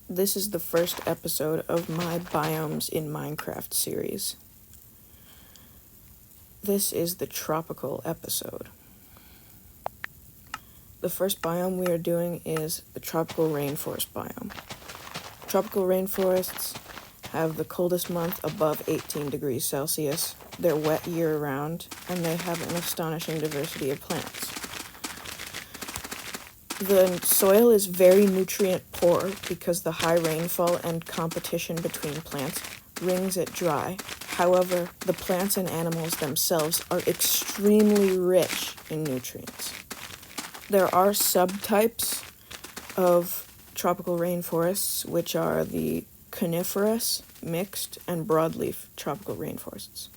This is the first episode of my Biomes in Minecraft series. This is the tropical episode. The first biome we are doing is the tropical rainforest biome. Tropical rainforests have the coldest month above 18 degrees Celsius. They're wet year-round, and they have an astonishing diversity of plants. The soil is very nutrient-poor because the high rainfall and competition between plants wrings it dry. However, the plants and animals themselves are extremely rich in nutrients. There are subtypes of tropical rainforests, which are the coniferous, mixed, and broadleaf tropical rainforests.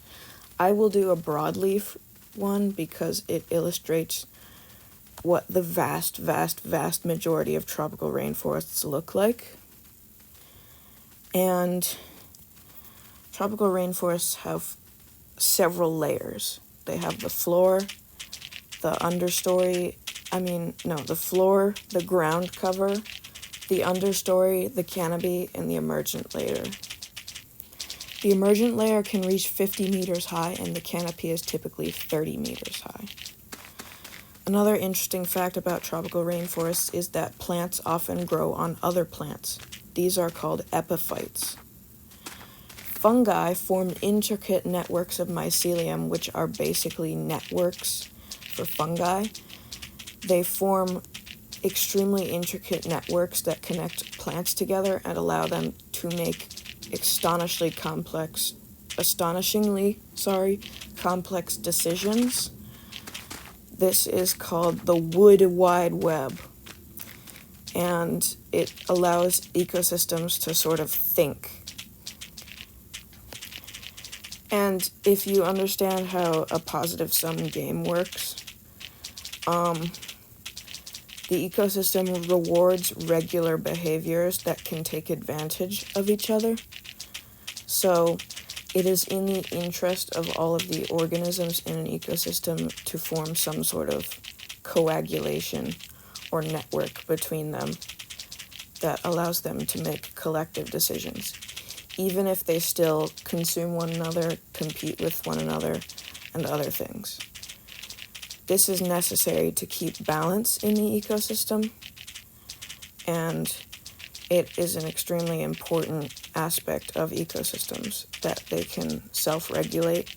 I will do a broadleaf one because it illustrates what the vast majority of tropical rainforests look like. And tropical rainforests have several layers. They have the floor, the floor, the ground cover, the understory, the canopy, and the emergent layer. The emergent layer can reach 50 meters high, and the canopy is typically 30 meters high. Another interesting fact about tropical rainforests is that plants often grow on other plants. These are called epiphytes. Fungi form intricate networks of mycelium, which are basically networks for fungi. They form extremely intricate networks that connect plants together and allow them to make astonishingly complex decisions. This is called the Wood Wide Web, and it allows ecosystems to sort of think. And if you understand how a positive-sum game works, the ecosystem rewards regular behaviors that can take advantage of each other. So it is in the interest of all of the organisms in an ecosystem to form some sort of coagulation or network between them that allows them to make collective decisions, even if they still consume one another, compete with one another, and other things. This is necessary to keep balance in the ecosystem, and it is an extremely important aspect of ecosystems that they can self-regulate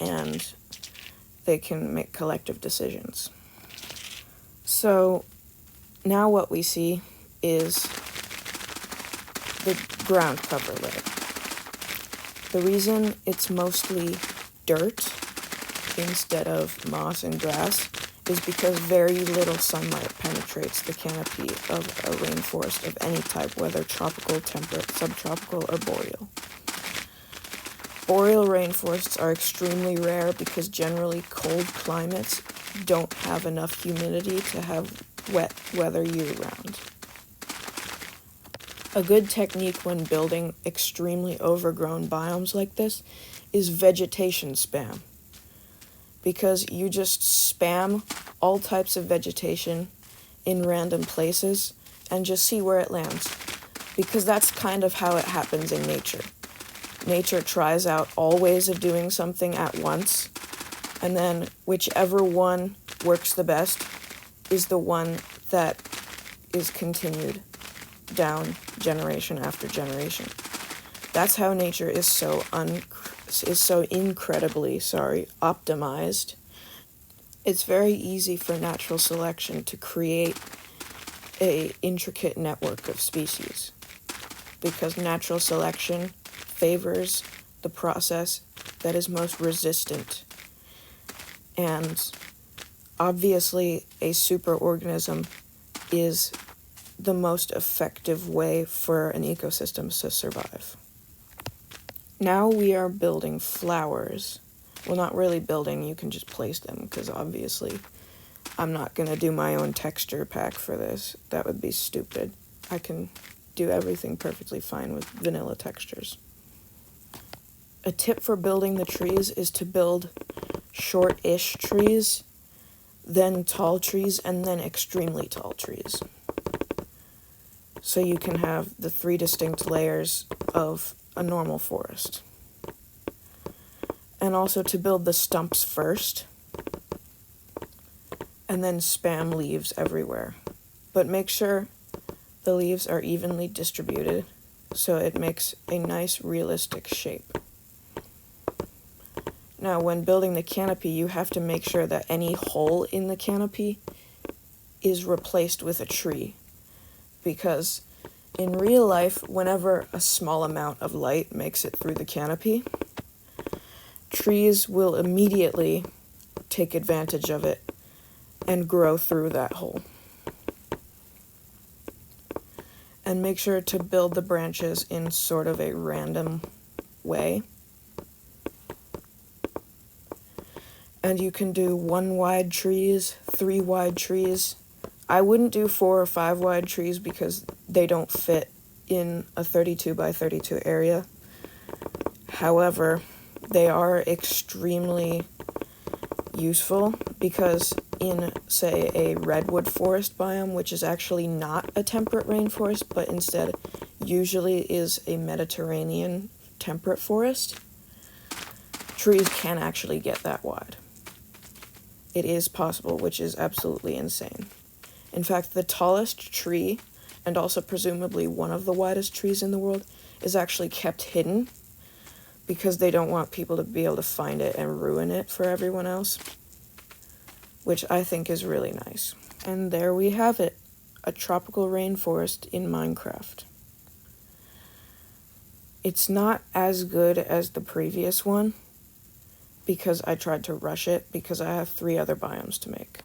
and they can make collective decisions. So now what we see is the ground cover layer. The reason it's mostly dirt instead of moss and grass is because very little sunlight penetrates the canopy of a rainforest of any type, whether tropical, temperate, subtropical, or boreal. Boreal rainforests are extremely rare because generally cold climates don't have enough humidity to have wet weather year-round. A good technique when building extremely overgrown biomes like this is vegetation spam, because you just spam all types of vegetation in random places and just see where it lands, because that's kind of how it happens in nature. Nature tries out all ways of doing something at once, and then whichever one works the best is the one that is continued down generation after generation. That's how nature is so incredibly optimized. It's very easy for natural selection to create an intricate network of species, because natural selection favors the process that is most resistant. And obviously, a superorganism is the most effective way for an ecosystem to survive. Now we are building flowers. Well, not really building, you can just place them, because obviously I'm not going to do my own texture pack for this. That would be stupid. I can do everything perfectly fine with vanilla textures. A tip for building the trees is to build short-ish trees, then tall trees, and then extremely tall trees. so you can have the 3 distinct layers of a normal forest. And also to build the stumps first, and then spam leaves everywhere. But make sure the leaves are evenly distributed so it makes a nice realistic shape. Now, when building the canopy, you have to make sure that any hole in the canopy is replaced with a tree, because in real life, whenever a small amount of light makes it through the canopy, trees will immediately take advantage of it and grow through that hole. And make sure to build the branches in sort of a random way. And you can do 1 wide trees, 3 wide trees. I wouldn't do 4 or 5 wide trees because they don't fit in a 32 by 32 area. However, they are extremely useful because in, say, a redwood forest biome, which is actually not a temperate rainforest, but instead usually is a Mediterranean temperate forest, trees can actually get that wide. It is possible, which is absolutely insane. In fact, the tallest tree, and also presumably one of the widest trees in the world, is actually kept hidden because they don't want people to be able to find it and ruin it for everyone else, which I think is really nice. And there we have it, a tropical rainforest in Minecraft. It's not as good as the previous one because I tried to rush it because I have 3 other biomes to make.